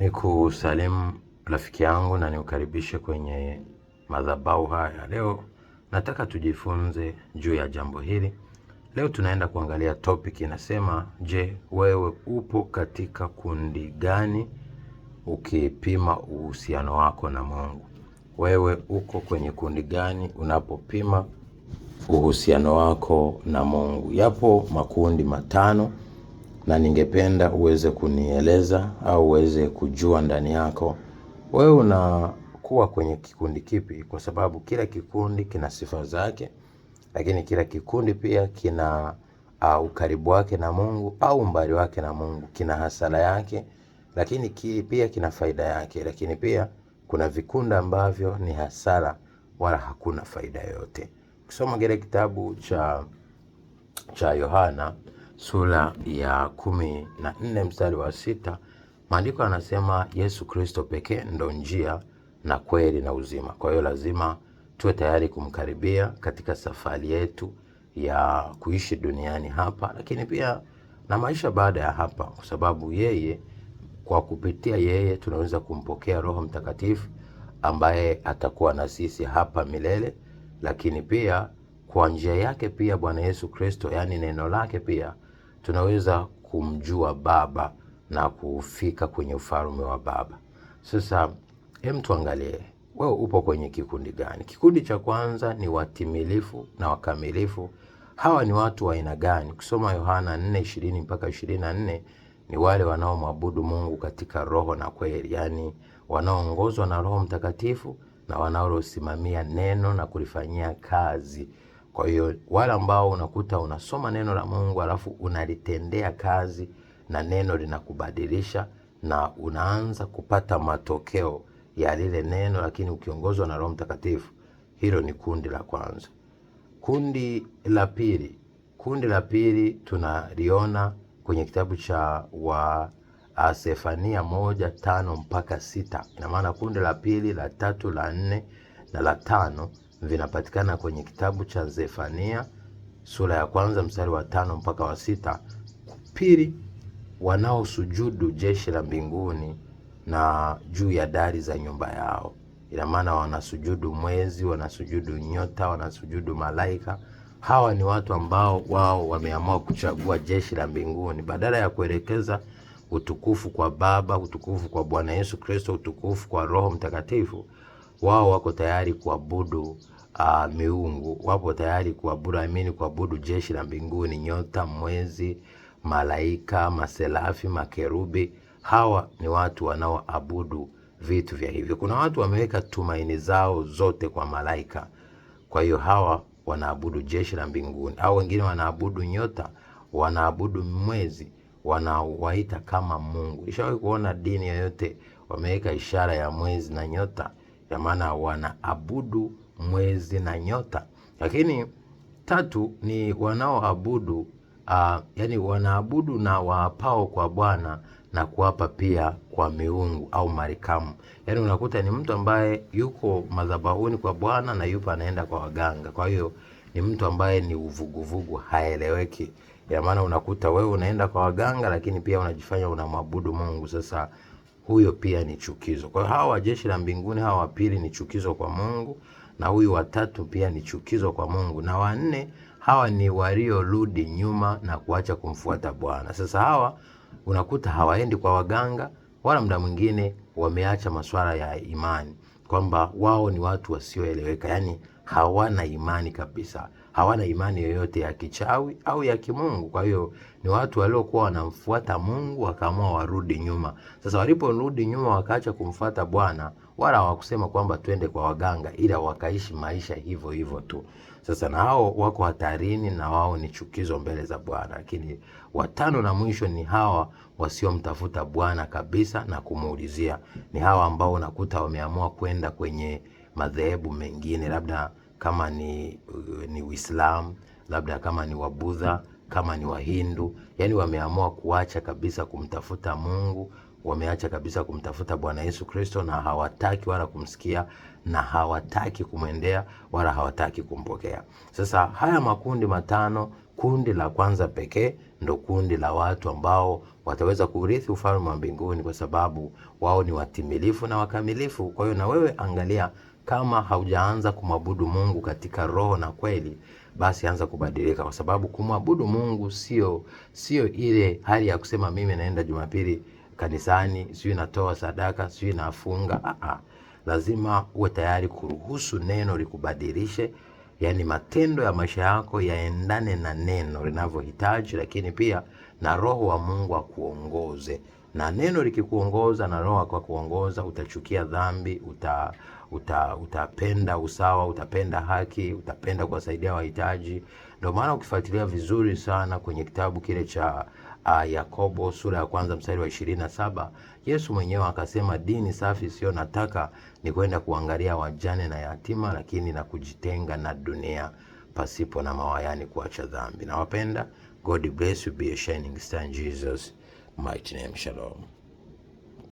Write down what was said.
Nikusalimu rafiki yangu na niukaribishe kwenye madhabahu haya. Leo nataka tujifunze juu ya jambo hili. Leo tunaenda kuangalia topic inasema, je, wewe upo katika kundi gani ukipima uhusiano wako na Mungu? Wewe uko kwenye kundi gani unapopima uhusiano wako na Mungu? Yapo makundi matano na ningependa uweze kunieleza au uweze kujua ndani yako wewe unakuwa kwenye kikundi kipi, kwa sababu kila kikundi kina sifa zake, lakini kila kikundi pia kina ukaribu wake na Mungu au umbali wake na Mungu, kina hasara yake, lakini pia kina faida yake. Lakini pia kuna vikundi ambavyo ni hasara wala hakuna faida yoyote. Ukisoma kile kitabu cha Yohana sura ya 14 mstari wa 6, maandiko yanasema Yesu Kristo pekee ndo njia na kweli na uzima. Kwa hiyo lazima tuwe tayari kumkaribia katika safari yetu ya kuishi duniani hapa, lakini pia na maisha baada ya hapa, kwa sababu yeye, kwa kupitia yeye tunaweza kumpokea Roho Mtakatifu ambaye atakuwa na sisi hapa milele. Lakini pia kwa njia yake pia Bwana Yesu Kristo, yani neno lake, pia tunaweza kumjua Baba na kufika kwenye ufalme wa Baba. Sasa tuangalie wewe upo kwenye kikundi gani? Kikundi cha kwanza ni watimilifu na wakamilifu. Hawa ni watu wa aina gani? Kusoma Yohana 4:20 mpaka 24, ni wale wanaomwabudu Mungu katika roho na kweli, yani wanaoongozwa na Roho Mtakatifu na wanaosimamia neno na kulifanyia kazi. Kwa hiyo wale ambao unakuta unasoma neno la Mungu alafu unalitendea kazi na neno linakubadilisha na unaanza kupata matokeo ya lile neno, lakini ukiongozwa na Roho Mtakatifu, hilo ni kundi la kwanza. Kundi la pili tunaliona kwenye kitabu cha Sefania 1:5 mpaka 6. Ina maana kundi la pili, la tatu, la nne na la tano vinapatikana kwenye kitabu cha Zefania sura ya kwanza mstari wa 5 mpaka wa 6. Pili, wanaosujudu jeshi la mbinguni na juu ya dari za nyumba yao. Ina maana wanasujudu mwezi, wanasujudu nyota, wanasujudu malaika. Hawa ni watu ambao wao wameamua kuchagua jeshi la mbinguni, badala ya kuelekeza utukufu kwa Baba, utukufu kwa Bwana Yesu Kristo, utukufu kwa Roho Mtakatifu. Wao wako tayari kuabudu miungu, wapo tayari kuabudu jeshi la mbinguni, nyota, mwezi, malaika, maserafi, makerubi. Hawa ni watu wanaoabudu vitu vya hivyo. Kuna watu wameweka tumaini zao zote kwa malaika, kwa hiyo hawa wanaabudu jeshi la mbinguni. Au wengine wanaabudu nyota, wanaabudu mwezi, wanawaita kama Mungu. Ishawahi kuona dini yoyote wameweka ishara ya mwezi na nyota? Ya maana wanaabudu mwezi na nyota. Lakini tatu ni wanaoabudu yani wanaabudu na waapao kwa Bwana na kuapa pia kwa miungu au marikamu. Yani unakuta ni mtu ambaye yuko madhabahuni kwa Bwana na yupo anaenda kwa waganga. Kwa hiyo ni mtu ambaye ni uvuguvugu, haeleweki. Ya maana unakuta wewe unaenda kwa waganga lakini pia unajifanya unamwabudu Mungu. Sasa huyo pia ni chukizo. Kwa hiyo hawa wa jeshi la mbinguni, hawa wa pili ni chukizo kwa Mungu, na huyu wa tatu pia ni chukizo kwa Mungu, na wa nne hawa ni waliorudi nyuma na kuacha kumfuata Bwana. Sasa hawa unakuta hawaendi kwa waganga, wala muda mwingine wameacha masuala ya imani, kwamba wao ni watu wasioeleweka, yani hawana imani kabisa, hawana imani yoyote ya kichawi au ya kimungu. Kwa hiyo ni watu waliokuwa wanamfuata Mungu wakaamua warudi nyuma. Sasa waliporudi nyuma wakaacha kumfuata Bwana, wala hawakusema kwamba twende kwa waganga, ila wakaishi maisha hivyo hivyo tu. Sasa na hao wako hatarini, na wao ni chukizo mbele za Bwana. Lakini watano na mwisho ni hawa wasiomtafuta Bwana kabisa na kumuulizia. Ni hawa ambao unakuta wameamua kwenda kwenye madhehebu mengine, labda kama ni Uislamu, labda kama ni Wabudha, kama ni Wahindu. Yani wameamua kuacha kabisa kumtafuta Mungu, wameacha kabisa kumtafuta Bwana Yesu Kristo, na hawataki wala kumsikia, na hawataki kumwendea, wala hawataki kumpokea. Sasa haya makundi matano, kundi la kwanza pekee ndo kundi la watu ambao wataweza kurithi ufalme wa mbinguni, kwa sababu wao ni watimilifu na wakamilifu. Kwa hiyo na wewe angalia, kama haujaanza kumwabudu Mungu katika roho na kweli, basi anza kubadilika, kwa sababu kumwabudu Mungu sio ile hali ya kusema mimi naenda Jumapili kanisani, sio natoa sadaka, sio nafunga. Lazima uwe tayari kuruhusu neno likubadilishe, yani matendo ya maisha yako yaendane na neno linavyohitaji, lakini pia na roho wa Mungu akuongoze. Na neno likikuongoza na roho akuongoza, utachukia dhambi, utapenda usawa, utapenda haki, utapenda kuwasaidia wahitaji. Ndio maana ukifuatilia vizuri sana kwenye kitabu kile cha Yakobo sura ya 1 mstari wa 27, Yesu mwenyewe akasema dini safi sio nataka ni kwenda kuangalia wajane na yatima, lakini na kujitenga na dunia pasipo na mawayani, kuacha dhambi. Nawapenda. God bless you. Be a shining star in Jesus mighty name. Shalom.